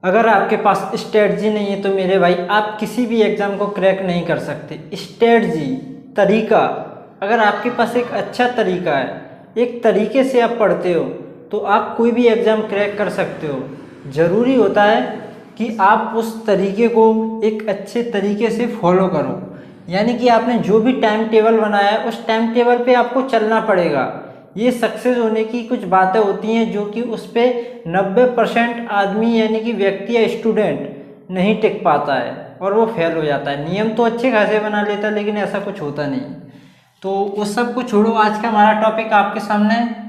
अगर आपके पास स्ट्रेटजी नहीं है तो मेरे भाई आप किसी भी एग्ज़ाम को क्रैक नहीं कर सकते। स्ट्रेटजी, तरीका, अगर आपके पास एक अच्छा तरीका है, एक तरीके से आप पढ़ते हो तो आप कोई भी एग्ज़ाम क्रैक कर सकते हो। ज़रूरी होता है कि आप उस तरीके को एक अच्छे तरीके से फॉलो करो, यानी कि आपने जो भी टाइम टेबल बनाया है उस टाइम टेबल पे आपको चलना पड़ेगा। ये सक्सेस होने की कुछ बातें होती हैं जो कि उस पर 90% आदमी यानी कि व्यक्ति या स्टूडेंट नहीं टिक पाता है और वो फेल हो जाता है। नियम तो अच्छे खासे बना लेता है लेकिन ऐसा कुछ होता नहीं। तो उस सब को छोड़ो, आज का हमारा टॉपिक आपके सामने है।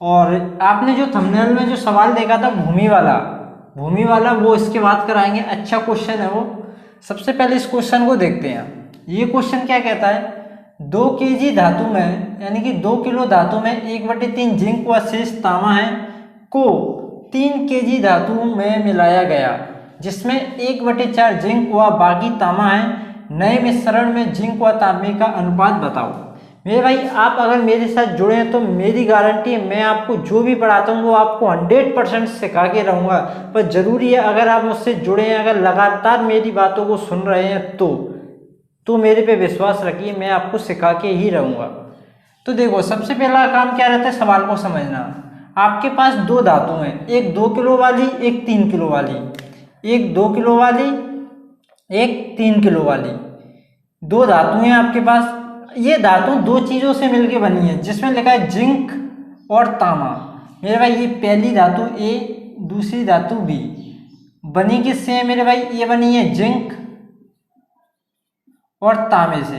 और आपने जो थंबनेल में जो सवाल देखा था भूमि वाला वो इसके बाद कराएंगे। अच्छा क्वेश्चन है वो। सबसे पहले इस क्वेश्चन को देखते हैं। ये क्वेश्चन क्या कहता है, 2 केजी धातु में यानी कि 2 किलो धातु में 1/3 जिंक व शेष तांबा है को 3 केजी धातु में मिलाया गया, जिसमें 1/4 जिंक व बाकी तांबा है। नए मिश्रण में जिंक व तांबे का अनुपात बताओ। मेरे भाई आप अगर मेरे साथ जुड़े हैं तो मेरी गारंटी है मैं आपको जो भी पढ़ाता हूँ वो आपको 100% सिखा के रहूँगा। पर ज़रूरी है अगर आप मुझसे जुड़े हैं, अगर लगातार मेरी बातों को सुन रहे हैं तो मेरे पे विश्वास रखिए, मैं आपको सिखा के ही रहूँगा। तो देखो, सबसे पहला काम क्या रहता है, सवाल को समझना। आपके पास 2 धातु हैं, एक 2 किलो वाली, एक 3 किलो वाली। एक 2 किलो वाली, एक 3 किलो वाली, 2 धातु हैं आपके पास। ये धातु 2 चीज़ों से मिलके बनी है, जिसमें लिखा है जिंक और तांबा। मेरे भाई ये पहली धातु ए, दूसरी धातु बी। बनी किससे है मेरे भाई, ये बनी है जिंक और तांबे से।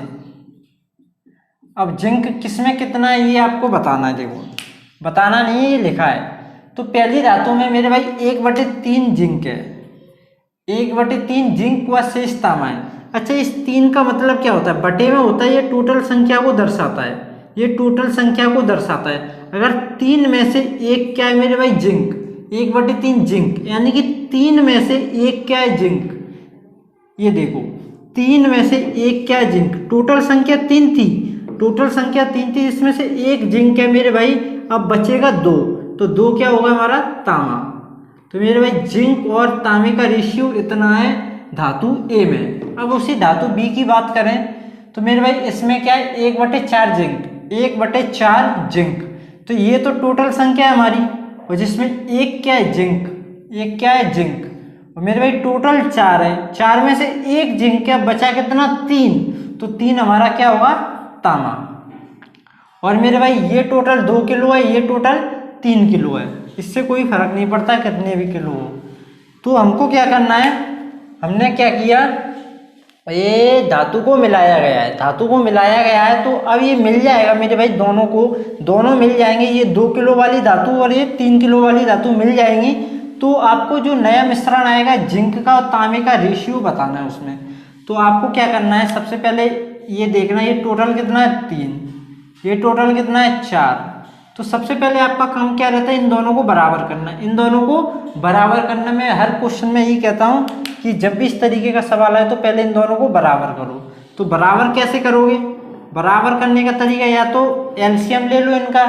अब जिंक किसमें कितना है ये आपको बताना है। देखो, बताना नहीं है, ये लिखा है। तो पहली धातु में मेरे भाई 1/3 जिंक है, 1/3 जिंक व शेष तांबा है। अच्छा, इस 3 का मतलब क्या होता है, बटे में होता है, ये टोटल संख्या को दर्शाता है। ये टोटल संख्या को दर्शाता है। अगर 3 में से एक क्या है मेरे भाई, जिंक, 1/3 जिंक, यानी कि 3 में से एक क्या है, जिंक। ये देखो, 3 में से एक क्या है, जिंक। टोटल संख्या 3 थी, टोटल संख्या 3 थी, इसमें से एक जिंक है मेरे भाई। अब बचेगा 2, तो 2 क्या होगा हमारा, तांबा। तो मेरे भाई जिंक और तांबे का रेशियो इतना है धातु ए में। अब उसी धातु बी की बात करें तो मेरे भाई इसमें क्या है, 1/4 जिंक, 1/4 जिंक। तो ये तो टोटल संख्या है हमारी, और जिसमें एक क्या है, जिंक, एक क्या है, जिंक। और मेरे भाई टोटल 4 है, 4 में से एक जिंक है, बचा कितना, 3। तो 3 हमारा क्या होगा, तांबा। और मेरे भाई ये टोटल 2 किलो है, ये टोटल 3 किलो है। इससे कोई फर्क नहीं पड़ता कितने भी किलो हो। तो हमको क्या करना है, हमने क्या किया, ये धातु को मिलाया गया है, धातु को मिलाया गया है। तो अब ये मिल जाएगा मेरे भाई, दोनों को, दोनों मिल जाएंगे। ये 2 किलो वाली धातु और ये 3 किलो वाली धातु मिल जाएंगी। तो आपको जो नया मिश्रण आएगा जिंक का और तांबे का रेशियो बताना है उसमें। तो आपको क्या करना है, सबसे पहले ये देखना, ये टोटल कितना है, 3, ये टोटल कितना है, 4। तो सबसे पहले आपका काम क्या रहता है, इन दोनों को बराबर करना। इन दोनों को बराबर करने में हर क्वेश्चन में यही कहता हूँ कि जब भी इस तरीके का सवाल आए तो पहले इन दोनों को बराबर करो। तो बराबर कैसे करोगे, बराबर करने का तरीका, या तो एलसीएम ले लो इनका।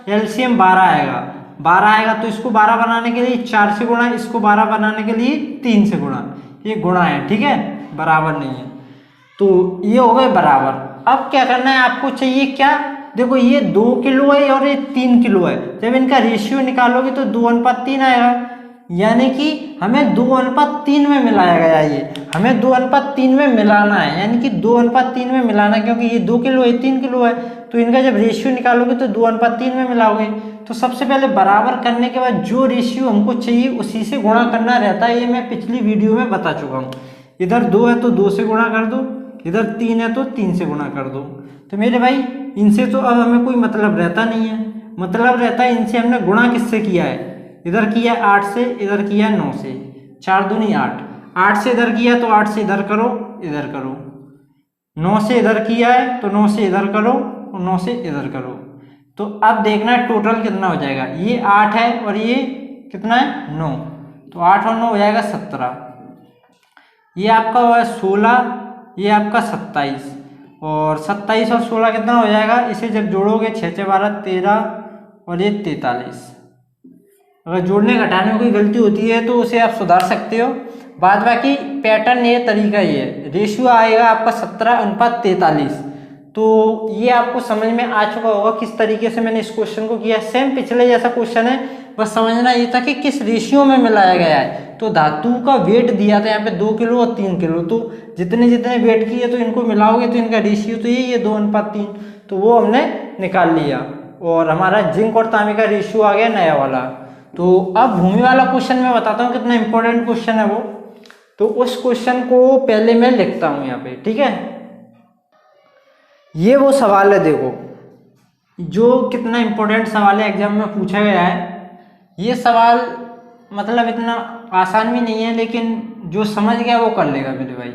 एलसीएम 12 आएगा, 12 आएगा तो इसको 12 बनाने के लिए 4 से गुणा, इसको 12 बनाने के लिए 3 से गुणा। ये गुणा है, ठीक है, बराबर नहीं है। तो ये हो गए बराबर। अब क्या करना है, आपको चाहिए क्या, देखो ये 2 किलो है और ये 3 किलो है। जब इनका रेशियो निकालोगे तो 2:3 आएगा, यानी कि हमें 2:3 में मिलाया गया। ये हमें 2:3 में मिलाना है, यानी कि 2:3 में मिलाना, क्योंकि ये 2 किलो है, 3 किलो है। तो इनका जब रेशियो निकालोगे तो 2:3 में मिलाओगे। तो सबसे पहले बराबर करने के बाद जो रेशियो हमको चाहिए उसी से गुणा करना रहता है। ये मैं पिछली वीडियो में बता चुका हूँ। इधर 2 है तो 2 से गुणा कर दो, इधर 3 है तो 3 से गुणा कर दो। तो मेरे भाई इनसे तो अब हमें कोई मतलब रहता नहीं है। मतलब रहता है इनसे हमने गुणा किससे किया है, इधर किया 8 से, इधर किया 9 से, 4 दूनी 8, 8 से इधर किया तो 8 से इधर करो, इधर करो। 9 से इधर किया है तो 9 से इधर करो और 9 से इधर करो। तो अब देखना है टोटल कितना हो जाएगा। ये 8 है और ये कितना है, 9। तो 8 और 9 हो जाएगा 17। ये आपका हुआ 16, ये आपका 27, और 27 और 16 कितना हो जाएगा, इसे जब जोड़ोगे 6 6 12 13 और ये 43, अगर जोड़ने घटाने में कोई गलती होती है तो उसे आप सुधार सकते हो। बाद बाकी पैटर्न ये तरीका ये है, रेशियो आएगा आपका 17:43। तो ये आपको समझ में आ चुका होगा किस तरीके से मैंने इस क्वेश्चन को किया। सेम पिछले जैसा क्वेश्चन है, बस समझना ये था कि किस रेशियो में मिलाया गया है। तो धातु का वेट दिया था यहाँ पे 2 किलो और 3 किलो, तो जितने जितने वेट किए तो इनको मिलाओगे तो इनका रेशियो तो यही है 2:3, तो वो हमने निकाल लिया और हमारा जिंक और तांबे का रेशियो आ गया नया वाला। तो अब भूमि वाला क्वेश्चन मैं बताता हूँ कितना इंपॉर्टेंट क्वेश्चन है वो। तो उस क्वेश्चन को पहले मैं लिखता हूँ यहाँ पे, ठीक है। ये वो सवाल है, देखो जो कितना इंपॉर्टेंट सवाल है, एग्जाम में पूछा गया है। ये सवाल मतलब इतना आसान भी नहीं है, लेकिन जो समझ गया वो कर लेगा मेरे भाई।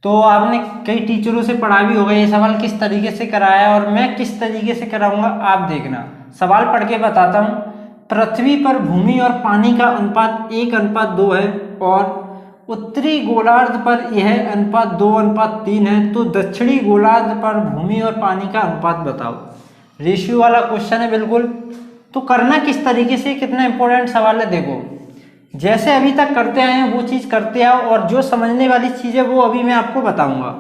तो आपने कई टीचरों से पढ़ा भी होगा ये सवाल किस तरीके से कराया और मैं किस तरीके से कराऊंगा, आप देखना। सवाल पढ़ के बताता हूँ। पृथ्वी पर भूमि और पानी का अनुपात 1:2 है और उत्तरी गोलार्ध पर यह अनुपात 2:3 है। तो दक्षिणी गोलार्ध पर भूमि और पानी का अनुपात बताओ। रेशियो वाला क्वेश्चन है बिल्कुल। तो करना किस तरीके से, कितना इंपॉर्टेंट सवाल है, देखो जैसे अभी तक करते आए हैं वो चीज़ करते आओ और जो समझने वाली चीज़ है वो अभी मैं आपको बताऊंगा।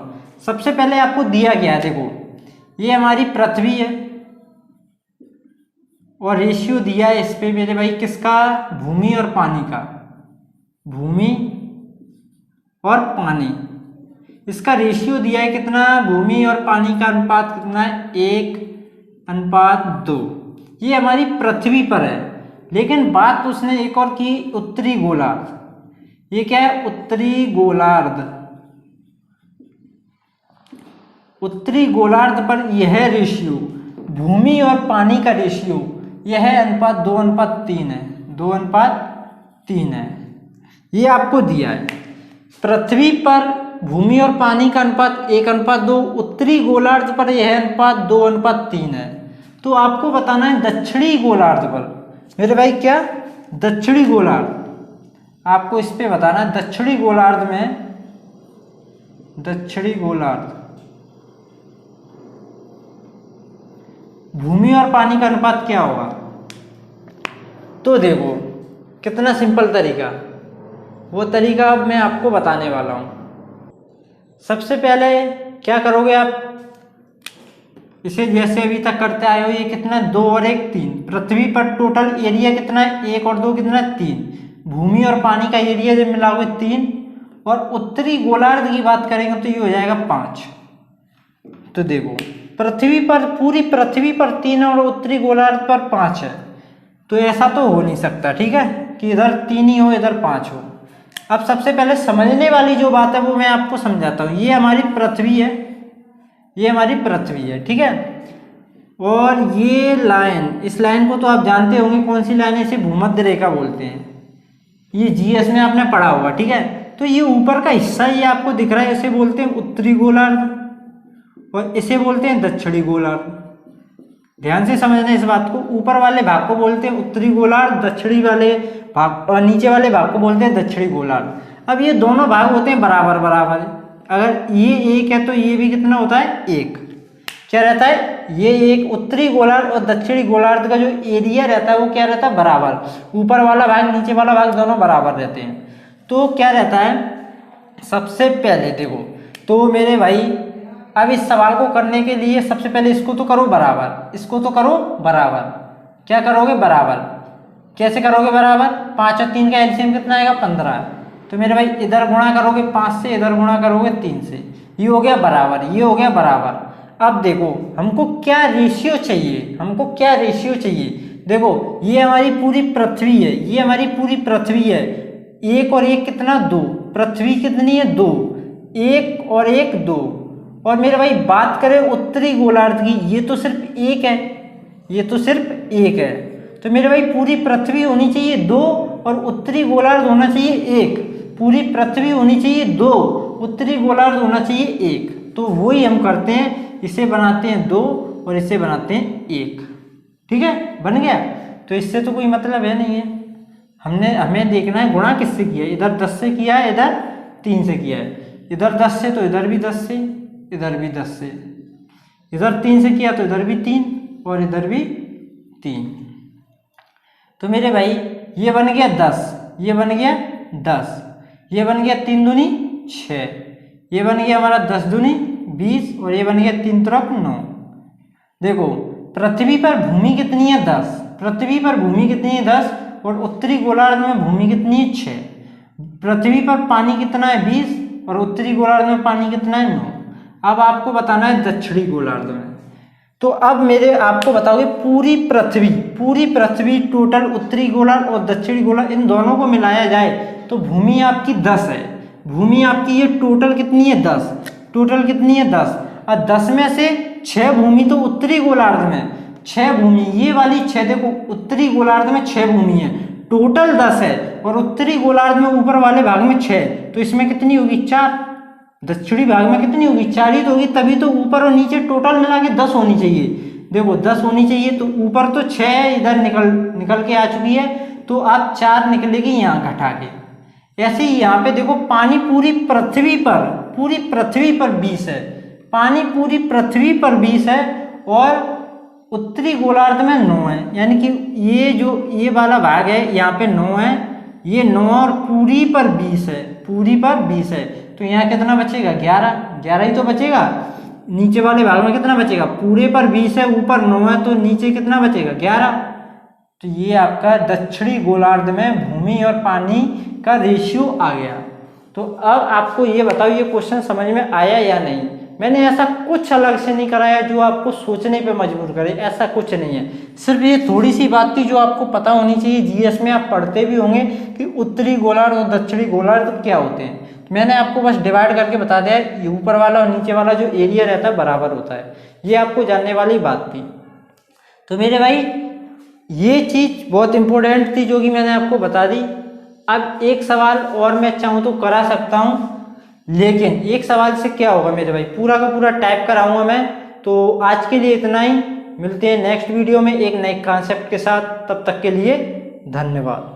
सबसे पहले आपको दिया गया है, देखो ये हमारी पृथ्वी है और रेशियो दिया है इस पे मेरे भाई किसका, भूमि और पानी का। भूमि और पानी, इसका रेशियो दिया है कितना, भूमि और पानी का अनुपात कितना है, 1:2। ये हमारी पृथ्वी पर है। लेकिन बात उसने एक और की, उत्तरी गोलार्ध। ये क्या है, उत्तरी गोलार्ध। उत्तरी गोलार्ध पर यह रेशियो, भूमि और पानी का रेशियो यह अनुपात 2:3 है, 2:3 है। ये आपको दिया है। पृथ्वी पर भूमि और पानी का अनुपात 1:2, उत्तरी गोलार्ध पर यह अनुपात 2:3 है। तो आपको बताना है दक्षिणी गोलार्ध पर मेरे भाई क्या, दक्षिणी गोलार्ध आपको इस पे बताना है। दक्षिणी गोलार्ध में, दक्षिणी गोलार्ध भूमि और पानी का अनुपात क्या होगा। तो देखो कितना सिंपल तरीका, वो तरीका अब मैं आपको बताने वाला हूं। सबसे पहले क्या करोगे आप, इसे जैसे अभी तक करते आए हो, ये कितना, 2 और 1 3। पृथ्वी पर टोटल एरिया कितना है, 1 और 2 कितना है, 3। भूमि और पानी का एरिया जब मिलाओगे 3, और उत्तरी गोलार्ध की बात करेंगे तो ये हो जाएगा 5। तो देखो पृथ्वी पर, पूरी पृथ्वी पर 3 और उत्तरी गोलार्ध पर 5 है। तो ऐसा तो हो नहीं सकता, ठीक है, कि इधर 3 ही हो इधर 5 हो। अब सबसे पहले समझने वाली जो बात है वो मैं आपको समझाता हूँ। ये हमारी पृथ्वी है, ये हमारी पृथ्वी है, ठीक है। और ये लाइन, इस लाइन को तो आप जानते होंगे कौन सी लाइन है, इसे भूमध्य रेखा बोलते हैं। ये जीएस में आपने पढ़ा होगा, ठीक है। तो ये ऊपर का हिस्सा ये आपको दिख रहा है, इसे बोलते हैं उत्तरी गोलार्ध और इसे बोलते हैं दक्षिणी गोलार्ध। ध्यान से समझना इस बात को। ऊपर वाले भाग को बोलते हैं उत्तरी गोलार्ध, दक्षिणी वाले भाग और नीचे वाले भाग को बोलते हैं दक्षिणी गोलार्ध। अब ये दोनों भाग होते हैं बराबर बराबर। अगर ये 1 है तो ये भी कितना होता है, 1। क्या रहता है, ये एक उत्तरी गोलार्ध और दक्षिणी गोलार्ध का जो एरिया रहता है वो क्या रहता है, बराबर। ऊपर वाला भाग नीचे वाला भाग दोनों बराबर रहते हैं। तो क्या रहता है, सबसे पहले देखो, तो मेरे भाई अब इस सवाल को करने के लिए सबसे पहले इसको तो करो बराबर, इसको तो करो बराबर। क्या करोगे, बराबर। कैसे करोगे बराबर, 5 और 3 का एलसीएम कितना आएगा, 15। तो मेरे भाई इधर गुणा करोगे 5 से, इधर गुणा करोगे 3 से, ये हो गया बराबर, ये हो गया बराबर। अब देखो हमको क्या रेशियो चाहिए, हमको क्या रेशियो चाहिए। देखो ये हमारी पूरी पृथ्वी है, ये हमारी पूरी पृथ्वी है। 1 और 1 कितना, 2। पृथ्वी कितनी है, 2। 1 और 1 2। और मेरे भाई बात करें उत्तरी गोलार्ध की, ये तो सिर्फ 1 है, ये तो सिर्फ 1 है। तो मेरे भाई पूरी पृथ्वी होनी चाहिए 2 और उत्तरी गोलार्ध होना चाहिए 1। पूरी पृथ्वी होनी चाहिए 2, उत्तरी गोलार्ध होना चाहिए 1। तो वही हम करते हैं, इसे बनाते हैं 2 और इसे बनाते हैं 1। ठीक है, बन गया। तो इससे तो कोई मतलब है नहीं है, हमें देखना है गुणा किससे किया है। इधर 10 से किया है, इधर 3 से किया है। इधर 10 से तो इधर भी 10 से, इधर भी 10 से। इधर 3 से किया तो इधर भी 3 और इधर भी 3। तो मेरे भाई ये बन गया 10, ये बन गया 10, ये बन गया 3 दूनी 6, ये बन गया हमारा 10 दूनी 20 और ये बन गया 3 त्रिक 9। देखो पृथ्वी पर भूमि कितनी है 10, पृथ्वी पर भूमि कितनी है 10 और उत्तरी गोलार्ध में भूमि कितनी है 6। पृथ्वी पर पानी कितना है 20 और उत्तरी गोलार्ध में पानी कितना है 9। अब आपको बताना है दक्षिणी गोलार्ध में। तो अब मेरे आपको बताओगे पूरी पृथ्वी टोटल उत्तरी गोलार्ध और दक्षिणी गोलार्ध इन दोनों को मिलाया जाए तो भूमि आपकी 10 है। भूमि आपकी ये टोटल कितनी है 10, टोटल कितनी है 10 और 10 में से 6 भूमि तो उत्तरी गोलार्ध में, 6 भूमि ये वाली 6 देखो उत्तरी गोलार्ध में 6 भूमि है, टोटल 10 है और उत्तरी गोलार्ध में ऊपर वाले भाग में 6, तो इसमें कितनी होगी 4। दक्षिणी भाग में कितनी होगी 4 ही तो होगी, तभी तो ऊपर और नीचे टोटल मिला के 10 होनी चाहिए। देखो 10 होनी चाहिए तो ऊपर तो 6 है, इधर निकल के आ चुकी है तो अब 4 निकलेगी यहाँ घटा के। ऐसे ही यहाँ पे देखो पानी पूरी पृथ्वी पर 20 है, पानी पूरी पृथ्वी पर 20 है और उत्तरी गोलार्ध में 9 है, यानी कि ये वाला भाग है यहाँ पे 9 है, ये 9 और पूरी पर 20 है, पूरी पर 20 है तो यहाँ कितना बचेगा 11 ही तो बचेगा। नीचे वाले भाग में कितना बचेगा, पूरे पर 20 है ऊपर 9 है तो नीचे कितना बचेगा 11। तो ये आपका दक्षिणी गोलार्ध में भूमि और पानी का रेशियो आ गया। तो अब आपको ये बताओ ये क्वेश्चन समझ में आया या नहीं। मैंने ऐसा कुछ अलग से नहीं कराया जो आपको सोचने पे मजबूर करे, ऐसा कुछ नहीं है, सिर्फ ये थोड़ी सी बात थी जो आपको पता होनी चाहिए। जीएस में आप पढ़ते भी होंगे कि उत्तरी गोलार्ध और दक्षिणी गोलार्ध क्या होते हैं, मैंने आपको बस डिवाइड करके बता दिया है, ऊपर वाला और नीचे वाला जो एरिया रहता है बराबर होता है, ये आपको जानने वाली बात थी। तो मेरे भाई ये चीज़ बहुत इंपॉर्टेंट थी जो कि मैंने आपको बता दी। अब एक सवाल और मैं चाहूँ तो करा सकता हूँ, लेकिन एक सवाल से क्या होगा मेरे भाई, पूरा का पूरा टाइप कराऊंगा मैं। तो आज के लिए इतना ही, मिलते हैं नेक्स्ट वीडियो में एक नए कॉन्सेप्ट के साथ, तब तक के लिए धन्यवाद।